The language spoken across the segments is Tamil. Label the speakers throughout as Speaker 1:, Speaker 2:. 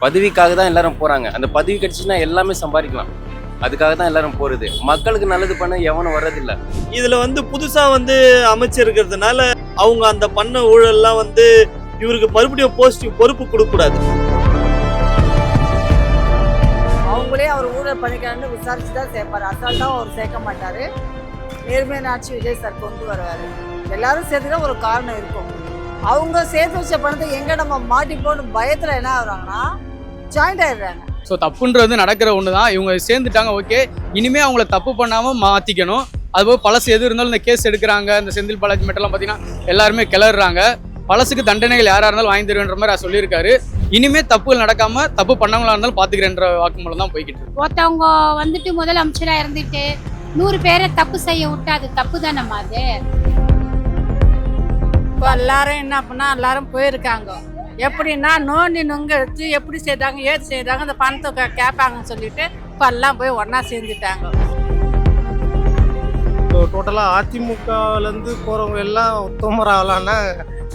Speaker 1: பதவிக்காக தான் எல்லாரும் போறாங்க. அந்த பதவி கிடைச்சுன்னா எல்லாமே சம்பாதிக்கலாம். அதுக்காக தான் எல்லாரும் போறது. மக்களுக்கு நல்லது பண்ண எவனும் வர்றதில்ல.
Speaker 2: இதுல புதுசா அமைச்சிருக்கிறதுனால அவங்க அந்த பண்ண ஊழல்லாம் இவருக்கு மறுபடியும் போஸ்டிங் பொறுப்பு கொடுக்க கூடாது.
Speaker 3: அவங்களே அவர் ஊழல் பண்ணிக்கிறான்னு விசாரிச்சு தான் சேர்ப்பாரு. அசால்ட்டாக அவர் சேர்க்க மாட்டாரு. நேர்மையான ஆட்சி விஜய் சார் கொண்டு வருவாரு. எல்லாரும் சேர்த்துதான் ஒரு காரணம் இருக்கும். அவங்க சேர்த்து வச்ச பணத்தை எங்க நம்ம மாட்டிப்போன்னு பயத்துல என்ன ஆகுறாங்கன்னா ஜாயிண்ட் ஆயிடுறாங்க.
Speaker 4: ஸோ தப்புன்றது நடக்கிற ஒன்று தான். இவங்க சேர்ந்துட்டாங்க, ஓகே. இனிமேல் அவங்கள தப்பு பண்ணாமல் மாற்றிக்கணும். அதுபோக பழசு எது இருந்தாலும் இந்த கேஸ் எடுக்கிறாங்க. இந்த செந்தில் பாலாஜி மட்டும்லாம் பார்த்தீங்கன்னா எல்லாருமே கிளறாங்க. பழசுக்கு தண்டனைகள் யாராக இருந்தாலும் வாங்கி தருவேன்ற மாதிரி அவர் சொல்லியிருக்காரு. இனிமேல் தப்புகள் நடக்காமல் தப்பு பண்ணவங்களா இருந்தாலும் பார்த்துக்கிறேன்ற வாக்குமூலம் தான் போய்கிட்டு இருக்கு.
Speaker 5: ஒருத்தவங்க முதல் அமைச்சராக இருந்துட்டு 100 பேரை தப்பு செய்ய விட்டு அது தப்பு தானம்மா அது.
Speaker 3: இப்போ எல்லாரும் என்ன பண்ணா எல்லாரும் போயிருக்காங்க. எப்படின்னா நோண்டி நொங்க எடுத்து எப்படி செய்தாங்க ஏது செய்தாங்க அந்த பணத்தை கேட்பாங்கன்னு சொல்லிட்டு இப்போ எல்லாம் போய் ஒன்றா சேர்ந்துட்டாங்க.
Speaker 6: டோட்டலாக அதிமுகலேருந்து போகிறவங்க எல்லாம் உத்தமராகலான்னா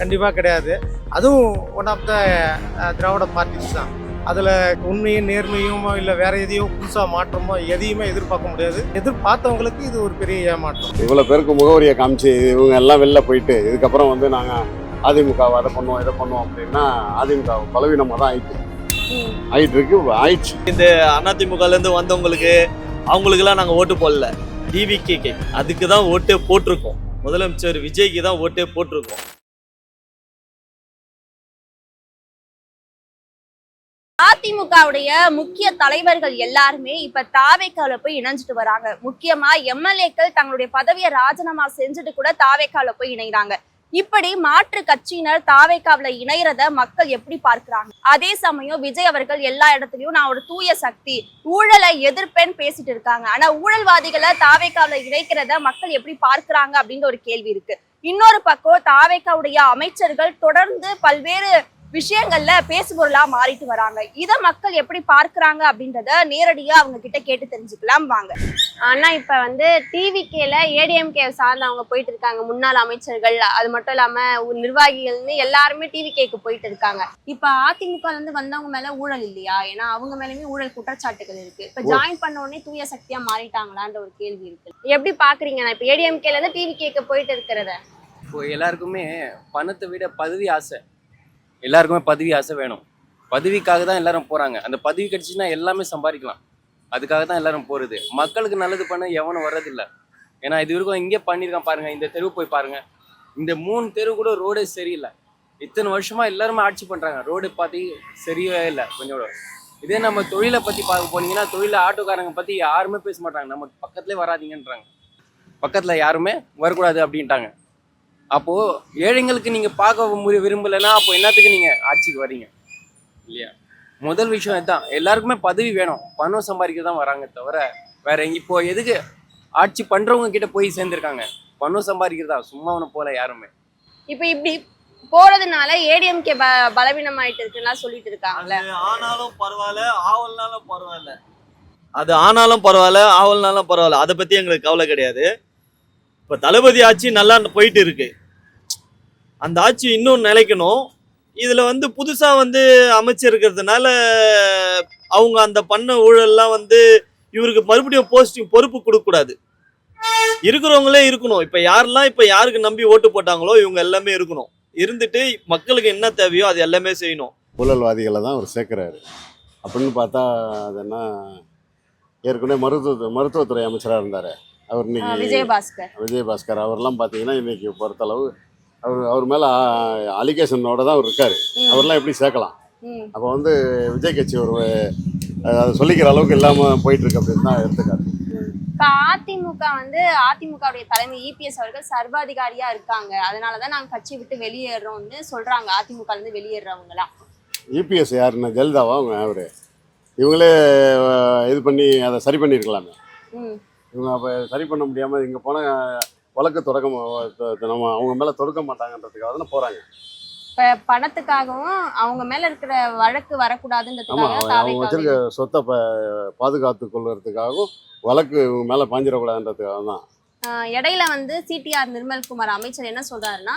Speaker 6: கண்டிப்பாக கிடையாது. அதுவும் one of the Dravida parties தான். அதில் உண்மையும் நேர்மையும் இல்லை வேற எதையோ புதுசாக மாற்றமோ எதையுமே எதிர்பார்க்க முடியாது. எதிர்பார்த்தவங்களுக்கு இது ஒரு பெரிய ஏமாற்றம்.
Speaker 7: இவ்வளோ பேருக்கு முகவரியை காமிச்சு இவங்க எல்லாம் வெளில போயிட்டு இதுக்கப்புறம் நாங்கள் அதிமுகவை அதை பண்ணுவோம் இதை பண்ணுவோம் அப்படின்னா அதிமுக பலவீனமாக தான் ஆயிடுச்சு.
Speaker 2: இந்த அதிமுகலேருந்து வந்தவங்களுக்கு அவங்களுக்கெல்லாம் நாங்கள் ஓட்டு போடல. டிவிகே அதுக்கு தான் ஓட்டே போட்டிருக்கோம். முதலமைச்சர் விஜய்க்கு தான் ஓட்டே போட்டிருக்கோம்.
Speaker 8: அதிமுகவுடைய முக்கிய தலைவர்கள் எல்லாருமே இப்ப தாவேக்கால போய் இணைஞ்சிட்டு வராங்க. முக்கியமா எம்எல்ஏக்கள் தங்களுடைய பதவியை ராஜினாமா செஞ்சுட்டு கூட தாவேக்கால போய் இணைகிறாங்க. இப்படி மாற்று கட்சியினர் தாவேக்காவில இணையறத மக்கள் எப்படி பார்க்கிறாங்க? அதே சமயம் விஜய் அவர்கள் எல்லா இடத்துலயும் நான் ஒரு தூய சக்தி ஊழலை எதிர்ப்பேன்னு பேசிட்டு இருக்காங்க. ஆனா ஊழல்வாதிகளை தாவேக்காவில இணைக்கிறத மக்கள் எப்படி பார்க்கிறாங்க அப்படின்ற ஒரு கேள்வி இருக்கு. இன்னொரு பக்கம் தாவேக்காவுடைய அமைச்சர்கள் தொடர்ந்து பல்வேறு விஷயங்கள்ல பேசுபொருளா மாறிட்டு வராங்க. இத மக்கள் எப்படி பார்க்கறாங்க அப்படின்றத நேரடியா அவங்க கிட்ட கேட்டு தெரிஞ்சுக்கலாம் வாங்க.
Speaker 5: ஆனா இப்ப டிவிகேல ஏடிஎம்கே சார்ந்தவங்க போயிட்டு இருக்காங்க. முன்னாள் அமைச்சர்கள், அது மட்டும் இல்லாம நிர்வாகிகள்னு எல்லாருமே டிவிகேக்கு போயிட்டு இருக்காங்க. இப்ப அதிமுக வந்தவங்க மேல ஊழல் இல்லையா? ஏன்னா அவங்க மேலயுமே ஊழல் குற்றச்சாட்டுகள் இருக்கு. இப்ப ஜாயின் பண்ண உடனே தூய சக்தியா மாறிட்டாங்களான்ற ஒரு கேள்வி இருக்கு. எப்படி பாக்குறீங்க? நான் இப்ப ஏடிஎம்கேல இருந்து டிவிகேக்கு போயிட்டு இருக்கிறத.
Speaker 1: இப்போ எல்லாருக்குமே பணத்தை விட பதவி ஆசை. எல்லாருக்குமே பதவி ஆசை வேணும். பதவிக்காக தான் எல்லாரும் போறாங்க. அந்த பதவி கிடைச்சுன்னா எல்லாமே சம்பாதிக்கலாம். அதுக்காக தான் எல்லாரும் போறது. மக்களுக்கு நல்லது பண்ண எவனும் வர்றதில்லை. ஏன்னா இது வரைக்கும் இங்கே பண்ணியிருக்கான் பாருங்க. இந்த தெருவு போய் பாருங்க. இந்த 3 தெரு கூட ரோடே சரியில்லை. இத்தனை வருஷமா எல்லாருமே ஆட்சி பண்றாங்க. ரோடு பார்த்து சரியே இல்லை கொஞ்சம். இதே நம்ம தொழிலை பத்தி பார்க்க போனீங்கன்னா தொழில ஆட்டோக்காரங்க பத்தி யாருமே பேச மாட்டாங்க. நம்ம பக்கத்துலேயே வராதிங்கன்றாங்க. பக்கத்துல யாருமே வரக்கூடாது அப்படின்ட்டாங்க. அப்போ ஏழைங்களுக்கு நீங்க பார்க்க விரும்பலைன்னா அப்போ என்னத்துக்கு நீங்க ஆட்சிக்கு வர்றீங்க இல்லையா? முதல் விஷயம் இதுதான். எல்லாருக்குமே பதவி வேணும். பணம் சம்பாதிக்க தான் வராங்க தவிர வேற இப்போ எதுக்கு ஆட்சி பண்றவங்க கிட்ட போய் சேர்ந்துருக்காங்க? பணம் சம்பாதிக்கிறதா? சும்மா ஒன்று போல யாருமே.
Speaker 8: இப்ப இப்படி போறதுனால ஏடிஎம்கே பலவீனம் ஆயிட்டு இருக்குன்னா சொல்லிட்டு இருக்காங்கல்ல.
Speaker 2: ஆனாலும் பரவாயில்ல, ஆவல்னாலும் பரவாயில்ல. அது ஆனாலும் பரவாயில்ல, ஆவல்னாலும் பரவாயில்ல. அதை பத்தி எங்களுக்கு கவலை கிடையாது. இப்போ தளபதி ஆட்சி நல்லா போயிட்டு இருக்கு. அந்த ஆட்சி இன்னும் நிலைக்கணும். இதுல புதுசா அமைச்சிருக்கிறதுனால அவங்க அந்த பண்ண ஊழல்லாம் இவருக்கு மறுபடியும் போஸ்டிங் பொறுப்பு கொடுக்க கூடாது. இருக்கிறவங்களே இருக்கணும். இப்ப யாரெல்லாம் இப்ப யாருக்கு நம்பி ஓட்டு போட்டாங்களோ இவங்க எல்லாமே இருக்கணும். இருந்துட்டு மக்களுக்கு என்ன தேவையோ அது எல்லாமே செய்யணும்.
Speaker 7: ஊழல்வாதிகளை தான் அவர் சேர்க்கிறாரு அப்படின்னு பார்த்தா அது என்ன? ஏற்கனவே மருத்துவத்துறை அமைச்சராக இருந்தார் அவர். இன்னைக்கு விஜயபாஸ்கர் அவர்லாம் பார்த்தீங்கன்னா இன்னைக்கு பொறுத்தளவு அவர் மேலே அலிகேஷனோட தான் அவர் இருக்கார். அவர்லாம் எப்படி சேர்க்கலாம்? அப்போ விஜய் கட்சி ஒரு அதை சொல்லிக்கிற அளவுக்கு இல்லாமல் போயிட்டு இருக்கு அப்படின்னு தான் எடுத்துக்காரு.
Speaker 8: இப்ப அதிமுக அதிமுகவுடைய தலைமை இபிஎஸ் அவர்கள் சர்வாதிகாரியா இருக்காங்க. அதனாலதான் நாங்க கட்சி விட்டு வெளியேறோம்னு சொல்றாங்க. அதிமுக இருந்து வெளியேறவங்களாம்.
Speaker 7: இபிஎஸ் யாருன்னா ஜெயலலிதாவா? அவங்க அவரு இவங்களே இது பண்ணி அதை சரி பண்ணியிருக்கலாமே. இவங்க அப்போ சரி பண்ண முடியாமல் இங்கே போனால் வழக்கு நம்ம அவங்க மேலே தொடுக்க மாட்டாங்கன்றதுக்காக தானே போகிறாங்க.
Speaker 8: இப்ப பணத்துக்காகவும் அவங்க மேல இருக்கிற வழக்கு வரக்கூடாதுன்றதுக்காக
Speaker 7: அவங்க வச்சிருக்க சொத்தை பாதுகாத்து கொள்வதற்காகவும் வழக்கு இவங்க மேலே பாஞ்சிடக்கூடாதுன்றதுக்காக தான்.
Speaker 8: இடையில சிடிஆர் நிர்மல்குமார் அமைச்சர் என்ன சொல்றாருன்னா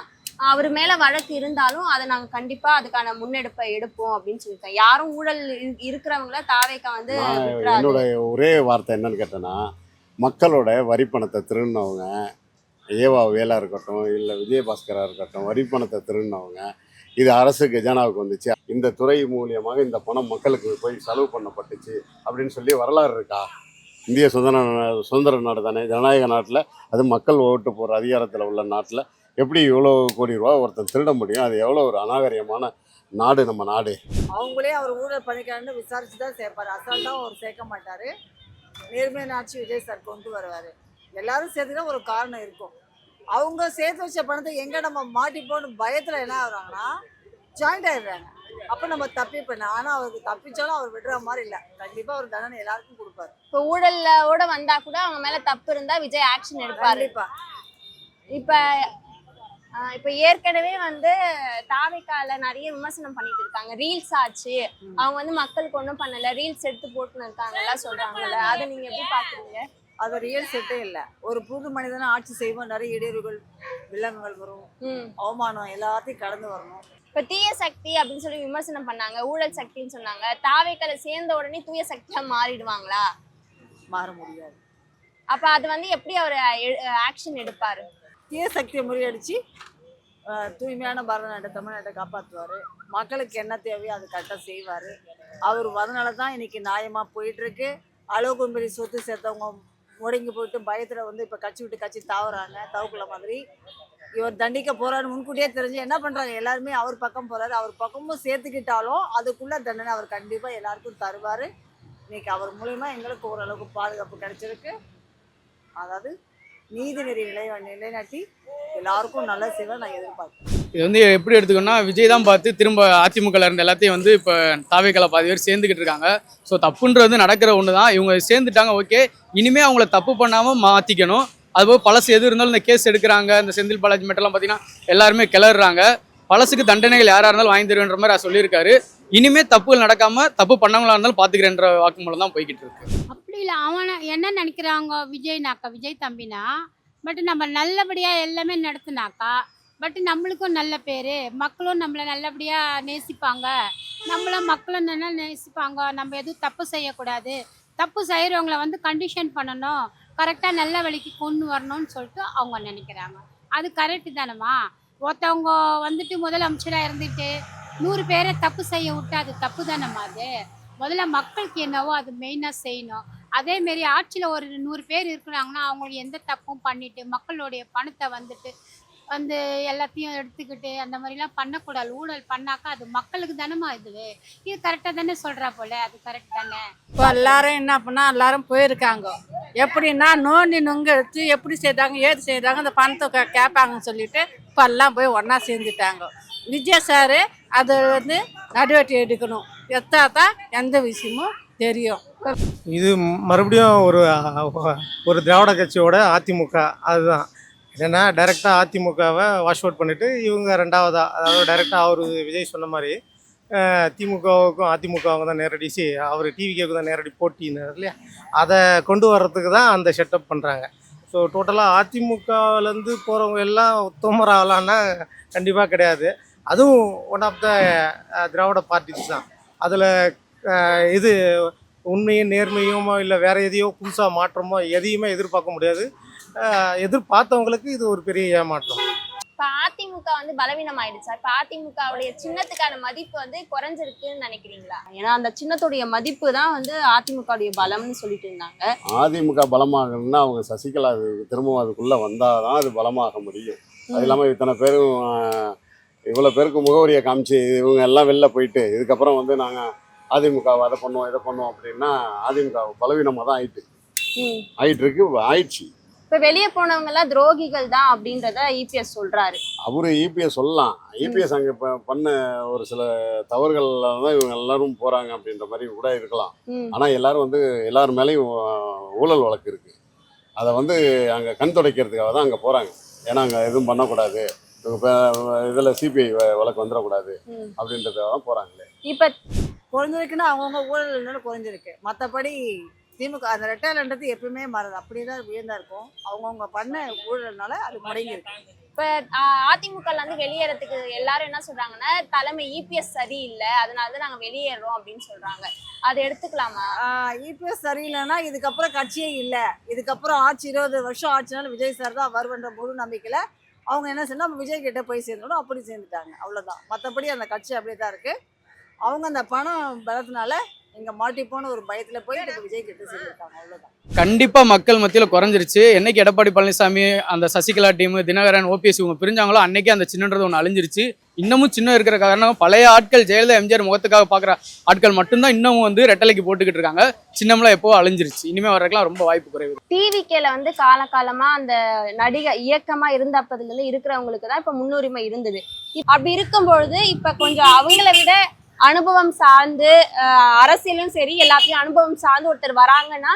Speaker 5: அவர் மேல வழக்கு இருந்தாலும் அதை நாங்க கண்டிப்பா அதுக்கான முன்னெடுப்பை எடுப்போம் அப்படின்னு சொல்லியிருக்கோம். யாரும் ஊழல் இருக்கிறவங்கள தாவேக்கா வந்து விட்டுறாது.
Speaker 7: என்னோட ஒரே வார்த்தை என்னன்னு கேட்டேன்னா, மக்களோட வரி பணத்தை திருடினவங்க, ஏவா வேலா இருக்கட்டும் இல்லை விஜயபாஸ்கரா இருக்கட்டும், வரி பணத்தை திருடினவங்க, இது அரசு கஜானாவுக்கு வந்துச்சு, இந்த துறை மூலியமாக இந்த பணம் மக்களுக்கு போய் செலவு பண்ணப்பட்டுச்சு அப்படின்னு சொல்லி வரலாறு இருக்கா? இந்திய சுதந்திர நாடு தானே, ஜனநாயக நாட்டில், அது மக்கள் ஓட்டு போகிற அதிகாரத்தில் உள்ள நாட்டில் எப்படி இவ்வளோ கோடி ரூபா ஒருத்தன் திருட முடியும்? அது எவ்வளோ ஒரு அநாகரிகமான நாடு நம்ம நாடு.
Speaker 3: அவங்களே அவர் ஊழல் பண்ணிக்கிறான்னு விசாரிச்சு தான் சேர்ப்பார். அசால்ட்டாக அவர் சேர்க்க மாட்டார். நேர்மையான ஆட்சி விஜய் சார் கொண்டு வருவார். எல்லாரும் சேர்த்துக்கிட்டா ஒரு காரணம் இருக்கும். அவங்க சேர்த்து வச்ச பணத்தை எங்கே நம்ம மாட்டிப்போன்னு பயத்தில் என்ன ஆகுறாங்கன்னா ஜாயிண்ட் ஆகிடுறாங்க. அப்போ நம்ம தப்பிப்பேன். ஆனால் அவருக்கு தப்பிச்சாலும் அவர் விடுற மாதிரி இல்லை. கண்டிப்பாக அவர் தண்டனை எல்லாருக்கும் கொடுப்பாரு.
Speaker 5: இப்போ ஊழலோட வந்தா கூட அவங்க மேல தப்பு இருந்தா விஜய் ஆக்ஷன் எடுப்பாரு.
Speaker 3: கண்டிப்பாக.
Speaker 5: இப்ப ஏற்கனவே வந்து தாவேக்கால நிறைய விமர்சனம் பண்ணிட்டு இருக்காங்க. ரீல்ஸ் ஆச்சு, அவங்க வந்து மக்களுக்கு ஒன்றும் பண்ணல, ரீல்ஸ் எடுத்து போட்டுன்னு இருக்காங்கல்ல சொல்றாங்கல்ல, அதை நீங்க எப்படி பாக்குறீங்க?
Speaker 3: அது ரியல் செட்டே இல்லை. ஒரு புது மனிதனை ஆட்சி செய்வோம், நிறைய இடையூறுகள் வில்லங்கங்கள் வரும், அவமானம் எல்லாத்தையும் கடந்து வரணும்.
Speaker 5: இப்ப தீய சக்தி அப்படின்னு சொல்லி விமர்சனம் பண்ணாங்க, ஊழல் சக்தின்னு சொன்னாங்க. தாவேக்கால சேர்ந்த உடனே தூய சக்தியா மாறிடுவாங்களா?
Speaker 3: மாற முடியாது.
Speaker 5: அப்ப அது வந்து எப்படி அவர் ஆக்ஷன் எடுப்பாரு?
Speaker 3: தீய சக்தியை முறியடிச்சு தூய்மையான பாரத தமிழ்நாட்டை காப்பாற்றுவார். மக்களுக்கு என்ன தேவையோ அது கரெக்டாக செய்வார். அவர் அதனால தான் இன்னைக்கு நியாயமாக போயிட்டுருக்கு. அளவுக்கு பெரிய சொத்து சேர்த்தவங்க முடங்கி போயிட்டு பயத்தில் வந்து இப்போ கட்சி விட்டு கட்சி தாவுறாங்க, தவக்குள்ள மாதிரி. இவர் தண்டிக்க போகிறாரு முன்கூட்டியே தெரிஞ்சு என்ன பண்ணுறாங்க, எல்லாருமே அவர் பக்கம் போகிறாரு. அவர் பக்கமும் சேர்த்துக்கிட்டாலும் அதுக்குள்ளே தண்டனை அவர் கண்டிப்பாக எல்லாருக்கும் தருவார். இன்னைக்கு அவர் மூலயமா எங்களுக்கு ஓரளவுக்கு பாதுகாப்பு கிடைச்சிருக்கு. அதாவது நீதிநெறி நிலைநாட்டி எல்லாருக்கும் நல்ல சேவை நான் எதிர்பார்க்கிறேன்.
Speaker 4: இது வந்து எப்படி எடுத்துக்கணும்னா, விஜய் தான் பார்த்து திரும்ப அதிமுகவில் இருந்த எல்லாத்தையும் வந்து இப்போ தாவேக்கால பாதி பேர் சேர்ந்துக்கிட்டு இருக்காங்க. ஸோ தப்புன்றது நடக்கிற ஒன்று தான். இவங்க சேர்ந்துட்டாங்க, ஓகே. இனிமேல் அவங்கள தப்பு பண்ணாமல் மாற்றிக்கணும். அதுபோல் பழசு எது இருந்தாலும் இந்த கேஸ் எடுக்கிறாங்க, இந்த செந்தில் பாலாஜி மெட்டெல்லாம் பார்த்தீங்கன்னா எல்லாருமே கிளறாங்க. பழசுக்கு தண்டனைகள் யாராக இருந்தாலும் வாங்கி தருவேன்ற மாதிரி அவர் சொல்லியிருக்காரு. இனிமேல் தப்புகள் நடக்காமல் தப்பு பண்ணவங்களா இருந்தாலும் பார்த்துக்கிறேன்ற வாக்குமூலம் தான் போய்கிட்டு இருக்கு.
Speaker 9: அப்படி இல்லை, அவனை என்ன நினைக்கிறாங்க விஜய்னாக்கா, விஜய் தம்பினா பட் நம்ம நல்லபடியாக எல்லாமே நடத்துனாக்கா பட் நம்மளுக்கும் நல்ல பேர், மக்களும் நம்மளை நல்லபடியாக நேசிப்பாங்க, நம்மளும் மக்களும் நல்லா நேசிப்பாங்க. நம்ம எதுவும் தப்பு செய்யக்கூடாது, தப்பு செய்கிறவங்கள வந்து கண்டிஷன் பண்ணணும், கரெக்டாக நல்ல வழிக்கு கொண்டு வரணும்னு சொல்லிட்டு அவங்க நினைக்கிறாங்க. அது கரெக்டு தானம்மா? ஒருத்தவங்க வந்துட்டு முதலமைச்சராக இருந்துட்டு 100 பேரை தப்பு செய்ய விட்டு அது தப்பு தானம்மா? அது முதல்ல மக்களுக்கு என்னவோ அது மெயினாக செய்யணும். அதேமாரி ஆட்சியில் ஒரு 100 பேர் இருக்கிறாங்கன்னா அவங்களுக்கு எந்த தப்பும் பண்ணிட்டு மக்களுடைய பணத்தை வந்துட்டு வந்து எல்லாத்தையும் எடுத்துக்கிட்டு அந்த மாதிரிலாம் பண்ணக்கூடாது. ஊழல் பண்ணாக்கா அது மக்களுக்கு தானேம்மா இது கரெக்டாக தானே சொல்கிறா போல, அது கரெக்ட் தானே?
Speaker 3: இப்போ எல்லாரும் என்ன பண்ணால் எல்லாரும் போயிருக்காங்க. எப்படின்னா நோண்டி நொங்க எடுத்து எப்படி செய்தாங்க ஏது செய்தாங்க அந்த பணத்தை கேட்பாங்கன்னு சொல்லிட்டு இப்போ எல்லாம் போய் ஒன்றா சேர்ந்துட்டாங்க. விஜய் சார் அது வந்து நடவடிக்கை எடுக்கணும், எத்தா தான் எந்த விஷயமும் தெரியும்.
Speaker 6: இது மறுபடியும் ஒரு திராவிட கட்சியோட அதிமுக. அதுதான் என்னென்னா டைரெக்டாக அதிமுகவை வாஷ் அவுட் பண்ணிவிட்டு இவங்க ரெண்டாவதா, அதாவது டைரெக்டாக அவர் விஜய் சொன்ன மாதிரி திமுகவுக்கும் அதிமுகவுக்கும் தான் நேரடி அவர் டிவிக்கு தான் நேரடி போட்டினார் இல்லையா, அதை கொண்டு வர்றதுக்கு தான் அந்த செட்டப் பண்ணுறாங்க. ஸோ டோட்டலாக அதிமுகவிலேருந்து போகிறவங்க எல்லாம் உத்தமராகலான்னா கண்டிப்பாக கிடையாது. அதுவும் one of the Dravida parties தான். அதில் இது உண்மையும் நேர்மையுமோ இல்லை வேறு எதையோ புதுசாக மாற்றமோ எதையுமே எதிர்பார்க்க முடியாது. எதிர்பார்த்தவங்களுக்கு இது ஒரு பெரிய ஏமாற்றம்.
Speaker 5: இப்ப அதிமுக வந்து பலவீனம் ஆயிடுச்சா? இப்ப அதிமுகவுடைய சின்னத்துக்கான மதிப்பு வந்து குறைஞ்சிருக்குன்னு நினைக்கிறீங்களா? ஏன்னா அந்த சின்னத்துடைய மதிப்பு தான் வந்து அதிமுகவுடைய பலம்னு சொல்லிட்டு இருந்தாங்க.
Speaker 7: அதிமுக பலமாகணும்னா அவங்க சசிகலா திரும்பவும் அதுக்குள்ளே வந்தால் தான் அது பலமாக முடியும். அது இல்லாமல் இத்தனை பேரும் இவ்வளோ பேருக்கு முகவரியை காமிச்சு இவங்க எல்லாம் வெளில போயிட்டு இதுக்கப்புறம் வந்து நாங்கள் அதிமுகவை அதை பண்ணுவோம் இதை பண்ணுவோம் அப்படின்னா அதிமுக பலவீனமாக தான் ஆயிடுச்சு.
Speaker 5: இப்ப வெளியே போனவங்க எல்லாம் துரோகிகள் தான் அப்படின்றத இபிஎஸ் சொல்றாரு.
Speaker 7: அவரு இபிஎஸ் சொல்லலாம். இபிஎஸ் அங்கே பண்ண ஒரு சில தவறுகள்ல தான் இவங்க எல்லாரும் போறாங்க அப்படின்ற மாதிரி கூட இருக்கலாம். ஆனால் எல்லாரும் வந்து எல்லார் மேலேயும் ஊழல் வழக்கு இருக்கு. அதை வந்து அங்கே கண் துடைக்கிறதுக்காக தான் அங்கே போறாங்க. ஏன்னா அங்கே எதுவும் பண்ணக்கூடாது, இதில் சிபிஐ வழக்கு வந்துடக்கூடாது அப்படின்றதுக்காக தான் போறாங்களே.
Speaker 5: இப்போ
Speaker 3: குறைஞ்சிருக்குன்னா அவங்கவுங்க ஊழல் குறைஞ்சிருக்கு. மற்றபடி திமுக அந்த ரெட்டைலன்றது எப்பவுமே மாறுது, அப்படியே தான் உயர்ந்தா இருக்கும். அவங்கவுங்க பண்ண ஊழல்னால அது முடங்கியிருக்கு.
Speaker 5: இப்ப அதிமுகல இருந்து வெளியேறதுக்கு எல்லாரும் என்ன சொல்றாங்கன்னா தலைமை இபிஎஸ் சரியில்லை, அதனாலதான் நாங்க வெளியேறோம் அப்படின்னு சொல்றாங்க. அதை எடுத்துக்கலாமா?
Speaker 3: இபிஎஸ் சரியில்லைன்னா இதுக்கப்புறம் கட்சியே இல்லை. இதுக்கப்புறம் ஆட்சி 20 வருஷம் ஆச்சுனாலும் விஜய் சார் தான் வருவன்ற முழு நம்பிக்கையில அவங்க என்ன செய்யணும், நம்ம விஜய் கிட்ட போய் சேர்ந்தோம், அப்படி சேர்ந்துட்டாங்க, அவ்வளோதான். மற்றபடி அந்த கட்சி அப்படியே தான் இருக்கு. அவங்க அந்த பணம் பலத்தினால இங்கே மாட்டிப்போன ஒரு பயத்தில் போய் எனக்கு விஜய் கிட்ட சேர்ந்துருக்காங்க, அவ்வளோதான்.
Speaker 4: கண்டிப்பாக மக்கள் மத்தியில் குறைஞ்சிருச்சு. என்னைக்கு எடப்பாடி பழனிசாமி அந்த சசிகலா டீம் தினகரன் ஓபிஎஸ் இவங்க பிரிஞ்சாங்களோ அன்னைக்கே அந்த சின்னன்றது ஒன்று அழிஞ்சிருச்சு. இன்னமும் சின்ன இருக்கிற காரணம் பழைய ஆட்கள் ஜெயலலிதா எம்ஜிஆர் முகத்துக்காக பார்க்குற ஆட்கள் மட்டும்தான் இன்னமும் வந்து ரெட்டலைக்கு போட்டுக்கிட்டு இருக்காங்க. சின்னம்லாம் எப்போ அழிஞ்சிருச்சு, இனிமேல் வர்றதுக்குலாம் ரொம்ப வாய்ப்பு குறைவு.
Speaker 5: டிவிகேல வந்து காலகாலமா அந்த இயக்கமா இருந்தப்பதுல இருக்கிறவங்களுக்கு தான் இப்ப முன்னுரிமை இருந்தது. அப்படி இருக்கும்பொழுது இப்ப கொஞ்சம் அவங்கள விட அனுபவம் சார்ந்து அரசியலும் சரி எல்லாத்தையும் அனுபவம் சார்ந்து ஒருத்தர் வராங்கன்னா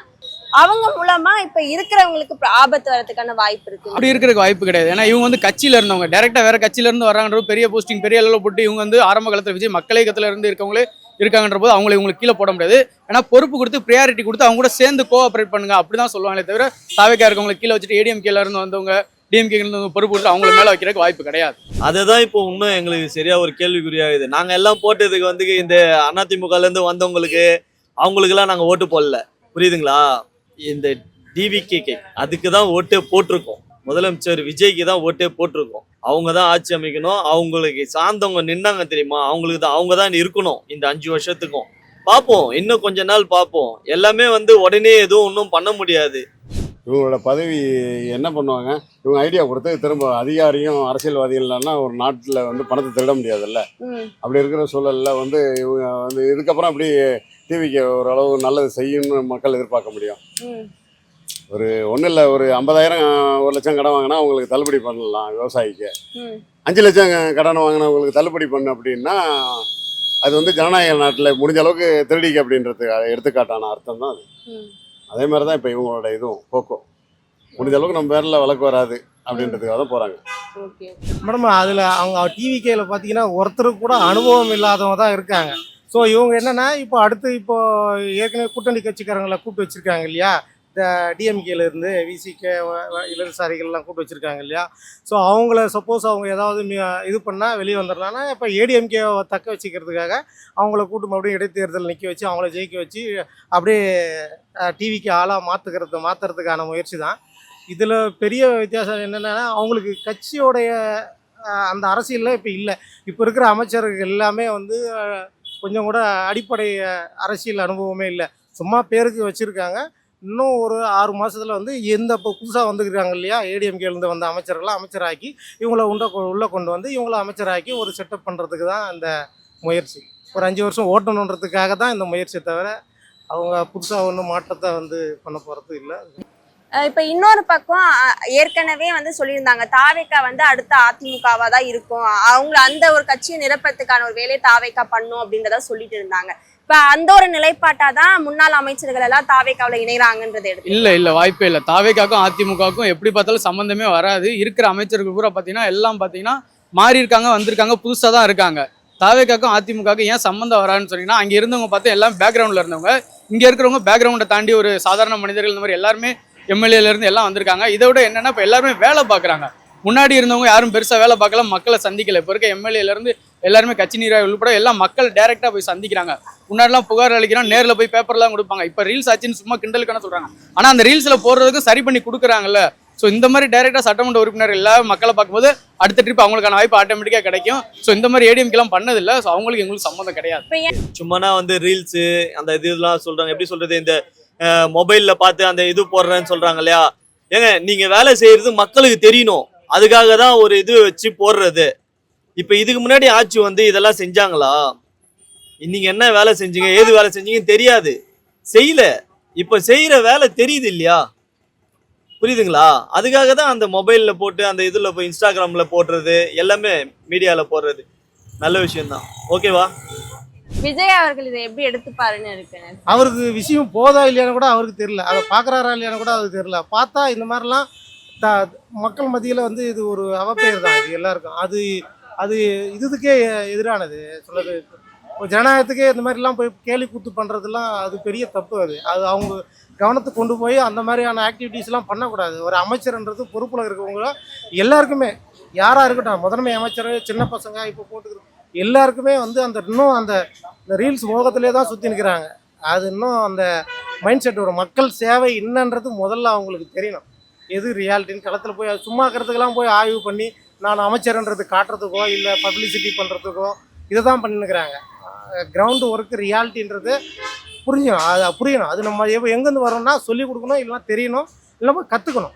Speaker 5: அவங்க மூலமா இப்ப இருக்கிறவங்களுக்கு ஆபத்து வரதுக்கான வாய்ப்பு இருக்கு.
Speaker 4: அப்படி இருக்கிறதுக்கு வாய்ப்பு கிடையாது. ஏன்னா இவங்க வந்து கட்சியில இருந்தவங்க டைரக்டா வேற கட்சியில இருந்து வராங்கன்ற பெரிய போஸ்டிங் பெரிய அளவில் போட்டு இவங்க வந்து ஆரம்ப காலத்துல விஜய் மக்கள் இயக்கத்துல இருந்து இருக்கவங்களே இருக்காங்கன்ற போது அவங்களை இவங்களுக்கு கீழே போட முடியாது. ஏன்னா பொறுப்பு கொடுத்து ப்ரியாரிட்டி கொடுத்து அவங்க கூட சேர்ந்து கோஆபரேட் பண்ணுங்க அப்படிதான் சொல்லுவாங்களே தவிர தாவேக்கா இருக்கவங்களை கீழே வச்சுட்டு ஏடிஎம்கேல இருந்து வந்தவங்க டிஎம்கே பொறுப்பு கொடுத்து அவங்கள மேல வைக்கிறதுக்கு வாய்ப்பு கிடையாது.
Speaker 2: அதுதான் இப்போ இன்னும் எங்களுக்கு சரியா ஒரு கேள்விக்குறியாகுது. நாங்க எல்லாம் போட்டதுக்கு வந்து இந்த அதிமுகல இருந்து வந்தவங்களுக்கு அவங்களுக்கெல்லாம் நாங்க ஓட்டு போடல, புரியுதுங்களா? இந்த டிவிகே அதுக்கு தான் ஓட்டே போட்டிருக்கோம். முதலமைச்சர் விஜய்க்கு தான் ஓட்டே போட்டிருக்கோம். அவங்க தான் ஆட்சி அமைக்கணும். அவங்களுக்கு சார்ந்தவங்க நின்னாங்க தெரியுமா, அவங்களுக்கு தான் அவங்க தான் இருக்கணும் இந்த 5 வருஷத்துக்கும். பார்ப்போம், இன்னும் கொஞ்ச நாள் பார்ப்போம். எல்லாமே வந்து உடனே எதுவும் ஒன்றும் பண்ண முடியாது.
Speaker 7: இவங்களோட பதவி என்ன பண்ணுவாங்க, இவங்க ஐடியா கொடுத்து திரும்ப அதிகாரியும் அரசியல்வாதிகள்னா ஒரு நாட்டில் வந்து பணத்தை திருட முடியாதுல்ல. அப்படி இருக்கிற சூழலில் வந்து இவங்க வந்து இதுக்கப்புறம் அப்படி டிவிக்கு ஓரளவு நல்லது செய்யும்னு மக்கள் எதிர்பார்க்க முடியும். ஒரு ஒன்றும் இல்லை, ஒரு 50,000 1 லட்சம் கடன் வாங்கினா அவங்களுக்கு தள்ளுபடி பண்ணலாம். விவசாயிக்கு 5 லட்சம் கடன் வாங்கினவங்களுக்கு தள்ளுபடி பண்ணு அப்படின்னா அது வந்து ஜனநாயக நாட்டில் முடிஞ்ச அளவுக்கு திருடிக்கு அப்படின்றது எடுத்துக்காட்டான அர்த்தம் தான் அது. அதே மாதிரி தான் இப்போ இவங்களோட இதுவும் போக்கும் முடிஞ்ச அளவுக்கு நம்ம பேரில் வழக்கு வராது அப்படின்றதுக்காக தான் போகிறாங்க.
Speaker 6: மேடம் அதில் அவங்க டிவிகேல பார்த்தீங்கன்னா ஒருத்தருக்கு கூட அனுபவம் இல்லாதவங்க தான் இருக்காங்க. ஸோ இவங்க என்னென்னா இப்போ அடுத்து இப்போ ஏற்கனவே கூட்டணி கட்சிக்காரங்களை கூப்பிட்டு வச்சுருக்காங்க இல்லையா, இந்த டிஎம்கேலேருந்து விசிகே இடதுசாரிகள்லாம் கூப்பிட்டு வச்சுருக்காங்க இல்லையா. ஸோ அவங்கள சப்போஸ் அவங்க ஏதாவது இது பண்ணால் வெளியே வந்துடலான்னா இப்போ ஏடிஎம்கேவை தக்க வச்சுக்கிறதுக்காக அவங்கள கூட்டு மறுபடியும் இடைத்தேர்தல் நிற்க வச்சு அவங்கள ஜெயிக்க வச்சு அப்படியே டிவிக்கு ஆளாக மாற்றுறதுக்கான முயற்சி தான். இதில் பெரிய வித்தியாசம் என்னென்னா அவங்களுக்கு கட்சியோடைய அந்த அரசியலில் இப்போ இல்லை. இப்போ இருக்கிற அமைச்சர்கள் எல்லாமே வந்து கொஞ்சம் கூட அடிப்படை அரசியல் அனுபவமே இல்லை, சும்மா பேருக்கு வச்சுருக்காங்க. இன்னும் ஒரு 6 மாதத்தில் வந்து இப்போ புதுசாக வந்துருக்காங்க இல்லையா, ஏடிஎம்கேலேருந்து வந்த அமைச்சர்கள்லாம் அமைச்சராக்கி இவங்கள உள்ளே கொண்டு வந்து இவங்கள அமைச்சராக்கி ஒரு செட்டப் பண்ணுறதுக்கு தான் இந்த முயற்சி. ஒரு 5 வருஷம் ஓட்டணுன்றதுக்காக தான் இந்த முயற்சியை தவிர அவங்க புதுசாக ஒன்றும் மாற்றத்தை வந்து பண்ண போகிறது இல்லை.
Speaker 5: இப்ப இன்னொரு பக்கம் ஏற்கனவே வந்து சொல்லியிருந்தாங்க தாவேக்கா வந்து அடுத்த அதிமுகவா தான் இருக்கும், அவங்க அந்த ஒரு கட்சியை நிரப்பறதுக்கான ஒரு வேலையை தாவேக்கா பண்ணும் அப்படின்றத சொல்லிட்டு இருந்தாங்க. இப்ப அந்த ஒரு நிலைப்பாட்டா தான் முன்னாள் அமைச்சர்கள் எல்லாம் தாவேக்காவில் இணைகிறாங்கன்றது எடுத்து
Speaker 4: இல்ல வாய்ப்பே இல்லை. தாவேக்காக்கும் அதிமுகவுக்கும் எப்படி பார்த்தாலும் சம்பந்தமே வராது. இருக்கிற அமைச்சர்கள் பூரா பார்த்தீங்கன்னா எல்லாம் பார்த்தீங்கன்னா மாறி இருக்காங்க, வந்திருக்காங்க, புதுசாக தான் இருக்காங்க. தாவேக்காக்கும் அதிமுகவுக்கும் ஏன் சம்பந்தம் வரான்னு சொன்னீங்கன்னா அங்கே இருந்தவங்க பார்த்தா எல்லாம் பேக்ரவுண்டில் இருந்தவங்க, இங்கே இருக்கிறவங்க பேக்ரவுண்டை தாண்டி ஒரு சாதாரண மனிதர்கள் இந்த மாதிரி எல்லாருமே எம்எல்ஏலேருந்து எல்லாம் வந்திருக்காங்க. இதை விட என்னென்னா இப்போ எல்லாருமே வேலை பார்க்குறாங்க. முன்னாடி இருந்தவங்க யாரும் பெருசாக வேலை பார்க்கல, மக்களை சந்திக்கல. இப்போ இருக்க எம்எல்ஏலேருந்து எல்லாருமே கட்சி நீராக உள்பட எல்லாம் மக்கள் டைரெக்டாக போய் சந்திக்கிறாங்க. முன்னாடிலாம் புகார் அளிக்கிறோம், நேரில் போய் பேப்பர்லாம் கொடுப்பாங்க. இப்போ ரீல்ஸ் ஆச்சுன்னு சும்மா கிண்டலுக்கான சொல்கிறாங்க. ஆனால் அந்த ரீல்ஸில் போடுறதுக்கும் சரி பண்ணி கொடுக்குறாங்கல்ல. ஸோ இந்த மாதிரி டைரெக்டாக சட்டமன்ற உறுப்பினர் எல்லாரும் மக்களை பார்க்கும்போது அடுத்த ட்ரிப் அவங்களுக்கான வாய்ப்பு ஆட்டோமேட்டிக்காக கிடைக்கும். ஸோ இந்த மாதிரி ஏடிஎம்கெல்லாம் பண்ணதில்லை. ஸோ அவங்களுக்கு எங்களுக்கு சம்மந்தம் கிடையாது.
Speaker 2: சும்மானா வந்து ரீல்ஸு அந்த இதெல்லாம் சொல்கிறாங்க, எப்படி சொல்கிறது, இந்த மொபைலில் பார்த்து அந்த இது போடுறேன்னு சொல்கிறாங்க இல்லையா. ஏங்க நீங்கள் வேலை செய்கிறது மக்களுக்கு தெரியணும், அதுக்காக தான் ஒரு இது வச்சு போடுறது. இப்போ இதுக்கு முன்னாடி ஆட்சி வந்து இதெல்லாம் செஞ்சாங்களா? நீங்கள் என்ன வேலை செஞ்சீங்க, ஏது வேலை செஞ்சீங்கன்னு தெரியாது, செய்யல. இப்போ செய்கிற வேலை தெரியுது இல்லையா, புரியுதுங்களா? அதுக்காக தான் அந்த மொபைலில் போட்டு அந்த இதில் போய் இன்ஸ்டாகிராமில் போடுறது, எல்லாமே மீடியாவில் போடுறது நல்ல விஷயம்தான். ஓகேவா?
Speaker 5: விஜய் அவர்கள் இதை எப்படி எடுத்துப்பாருன்னு இருக்கு.
Speaker 6: அவருக்கு விஷயம் போதா இல்லையான்னு கூட அவருக்கு தெரியல, அதை பார்க்குறாரா இல்லையான்னு கூட அவருக்கு தெரியல. பார்த்தா இந்த மாதிரிலாம் மக்கள் மத்தியில் வந்து இது ஒரு அவப்பெயர் தான் இது எல்லாருக்கும். அது இதுக்கே எதிரானது சொல்லுறது. ஒரு ஜனநாயகத்துக்கே இந்த மாதிரிலாம் போய் கேலி கூத்து பண்ணுறதுலாம் அது பெரிய தப்பு. அது அது அவங்க கவனத்துக்கு கொண்டு போய் அந்த மாதிரியான ஆக்டிவிட்டீஸ்லாம் பண்ணக்கூடாது. ஒரு அமைச்சர்ன்றது பொறுப்பில் இருக்கவங்க எல்லாருக்குமே, யாராக இருக்கட்டும், முதன்மை அமைச்சர், சின்ன பசங்க இப்போ போட்டுக்கிறோம், எல்லாருக்குமே வந்து அந்த இன்னும் அந்த ரீல்ஸ் மோகத்திலே தான் சுற்றி நிற்கிறாங்க. அது இன்னும் அந்த மைண்ட் செட் வரும். மக்கள் சேவை என்னன்றது முதல்ல அவங்களுக்கு தெரியணும். எது ரியாலிட்டின்னு களத்தில் போய் அது சும்மா இருக்கிறதுக்கெல்லாம் போய் ஆய்வு பண்ணி நான் அமைச்சர்ன்றது காட்டுறதுக்கோ இல்லை பப்ளிசிட்டி பண்ணுறதுக்கோ இதை தான் பண்ணினுக்கிறாங்க. கிரவுண்டு ஒர்க்கு ரியாலிட்டின்றது புரியணும். அது புரியணும். அது நம்ம எங்கேருந்து வரோம்னா சொல்லிக் கொடுக்கணும், இல்லைன்னா தெரியணும், இல்லைன்னா கற்றுக்கணும்.